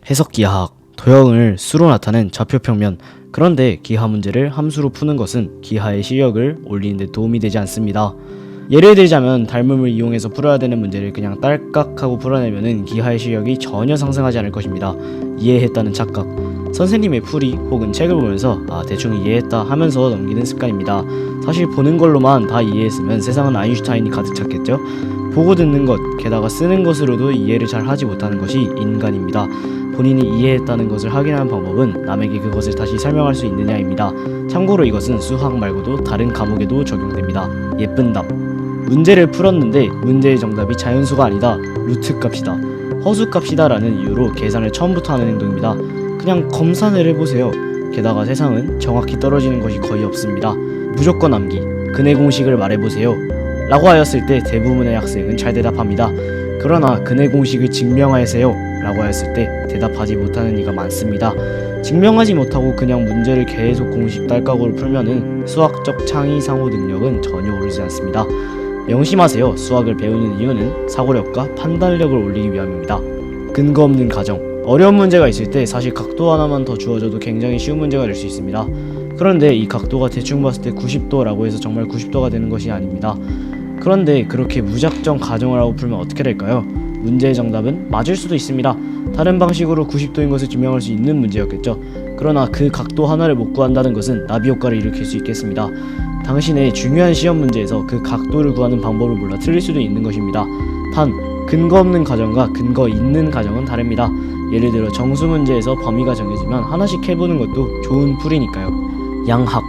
해석기하학, 도형을 수로 나타낸 좌표평면. 그런데 기하 문제를 함수로 푸는 것은 기하의 실력을 올리는 데 도움이 되지 않습니다. 예를 들자면 닮음을 이용해서 풀어야 되는 문제를 그냥 딸깍하고 풀어내면은 기하의 실력이 전혀 상승하지 않을 것입니다. 이해했다는 착각. 선생님의 풀이 혹은 책을 보면서 대충 이해했다 하면서 넘기는 습관입니다. 사실 보는 걸로만 다 이해했으면 세상은 아인슈타인이 가득 찼겠죠? 보고 듣는 것, 게다가 쓰는 것으로도 이해를 잘 하지 못하는 것이 인간입니다. 본인이 이해했다는 것을 확인하는 방법은 남에게 그것을 다시 설명할 수 있느냐입니다. 참고로 이것은 수학 말고도 다른 과목에도 적용됩니다. 예쁜 답. 문제를 풀었는데 문제의 정답이 자연수가 아니다, 루트 값이다, 허수 값이다 라는 이유로 계산을 처음부터 하는 행동입니다. 그냥 검산을 해보세요. 게다가 세상은 정확히 떨어지는 것이 거의 없습니다. 무조건 암기, 근해 공식을 말해보세요 라고 하였을 때 대부분의 학생은 잘 대답합니다. 그러나 근해 공식을 증명하세요 라고 하였을 때 대답하지 못하는 이가 많습니다. 증명하지 못하고 그냥 문제를 계속 공식 딸깍으로 풀면은 수학적 창의 상호 능력은 전혀 오르지 않습니다. 명심하세요. 수학을 배우는 이유는 사고력과 판단력을 올리기 위함입니다. 근거 없는 가정. 어려운 문제가 있을 때 사실 각도 하나만 더 주어져도 굉장히 쉬운 문제가 될 수 있습니다. 그런데 이 각도가 대충 봤을 때 90도라고 해서 정말 90도가 되는 것이 아닙니다. 그런데 그렇게 무작정 가정을 하고 풀면 어떻게 될까요? 문제의 정답은 맞을 수도 있습니다. 다른 방식으로 90도인 것을 증명할 수 있는 문제였겠죠. 그러나 그 각도 하나를 못 구한다는 것은 나비 효과를 일으킬 수 있겠습니다. 당신의 중요한 시험 문제에서 그 각도를 구하는 방법을 몰라 틀릴 수도 있는 것입니다. 단, 근거 없는 가정과 근거 있는 가정은 다릅니다. 예를 들어 정수 문제에서 범위가 정해지면 하나씩 해보는 것도 좋은 풀이니까요. 양학.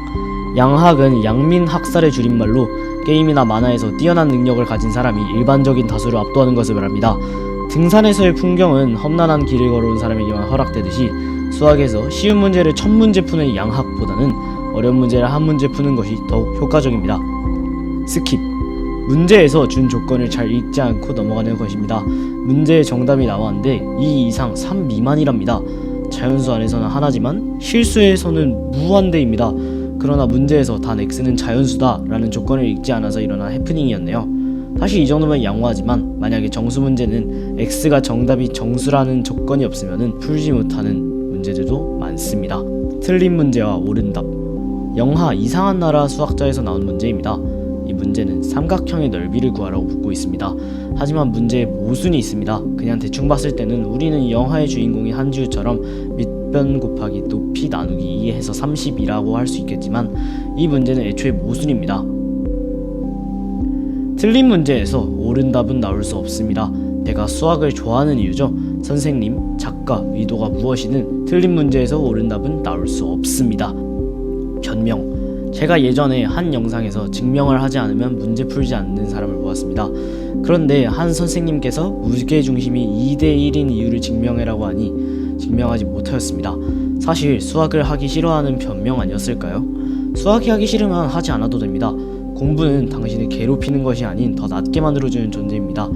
양학은 양민학살의 줄임말로 게임이나 만화에서 뛰어난 능력을 가진 사람이 일반적인 다수를 압도하는 것을 말합니다. 등산에서의 풍경은 험난한 길을 걸어온 사람에게만 허락되듯이 수학에서 쉬운 문제를 1000문제 푸는 양학보다는 어려운 문제를 한 문제 푸는 것이 더욱 효과적입니다. 스킵. 문제에서 준 조건을 잘 읽지 않고 넘어가는 것입니다. 문제의 정답이 나왔는데 2 이상 3 미만이랍니다. 자연수 안에서는 하나지만 실수에서는 무한대입니다. 그러나 문제에서 단 x는 자연수다 라는 조건을 읽지 않아서 일어난 해프닝이었네요. 사실 이 정도면 양호하지만 만약에 정수 문제는 x가 정답이 정수라는 조건이 없으면 풀지 못하는 문제들도 많습니다. 틀린 문제와 옳은 답. 영하 이상한 나라 수학자에서 나온 문제입니다. 이 문제는 삼각형의 넓이를 구하라고 묻고 있습니다. 하지만 문제에 모순이 있습니다. 그냥 대충 봤을 때는 우리는 영화의 주인공인 한지우처럼 밑변 곱하기 높이 나누기 2 해서 30이라고 할 수 있겠지만 이 문제는 애초에 모순입니다. 틀린 문제에서 옳은 답은 나올 수 없습니다. 내가 수학을 좋아하는 이유죠. 선생님, 작가, 의도가 무엇이든 틀린 문제에서 옳은 답은 나올 수 없습니다. 변명. 제가 예전에 한 영상에서 증명을 하지 않으면 문제 풀지 않는 사람을 보았습니다. 그런데 한 선생님께서 무게중심이 2대1인 이유를 증명해라고 하니 증명하지 못하였습니다. 사실 수학을 하기 싫어하는 변명 아니었을까요? 수학이 하기 싫으면 하지 않아도 됩니다. 공부는 당신을 괴롭히는 것이 아닌 더 낫게 만들어주는 존재입니다.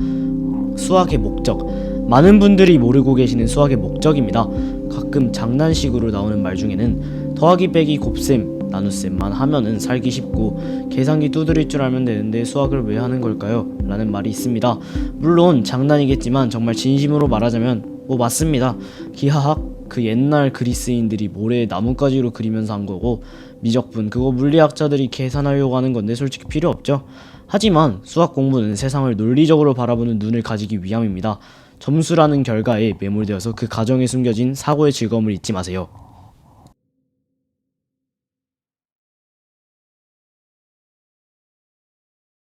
수학의 목적. 많은 분들이 모르고 계시는 수학의 목적입니다. 가끔 장난식으로 나오는 말 중에는 더하기 빼기 곱셈 나눗셈만 하면은 살기 쉽고 계산기 두드릴 줄 알면 되는데 수학을 왜 하는 걸까요? 라는 말이 있습니다. 물론 장난이겠지만 정말 진심으로 말하자면 맞습니다. 기하학, 그 옛날 그리스인들이 모래에 나뭇가지로 그리면서 한 거고 미적분, 그거 물리학자들이 계산하려고 하는 건데 솔직히 필요 없죠. 하지만 수학 공부는 세상을 논리적으로 바라보는 눈을 가지기 위함입니다. 점수라는 결과에 매몰되어서 그 과정에 숨겨진 사고의 즐거움을 잊지 마세요.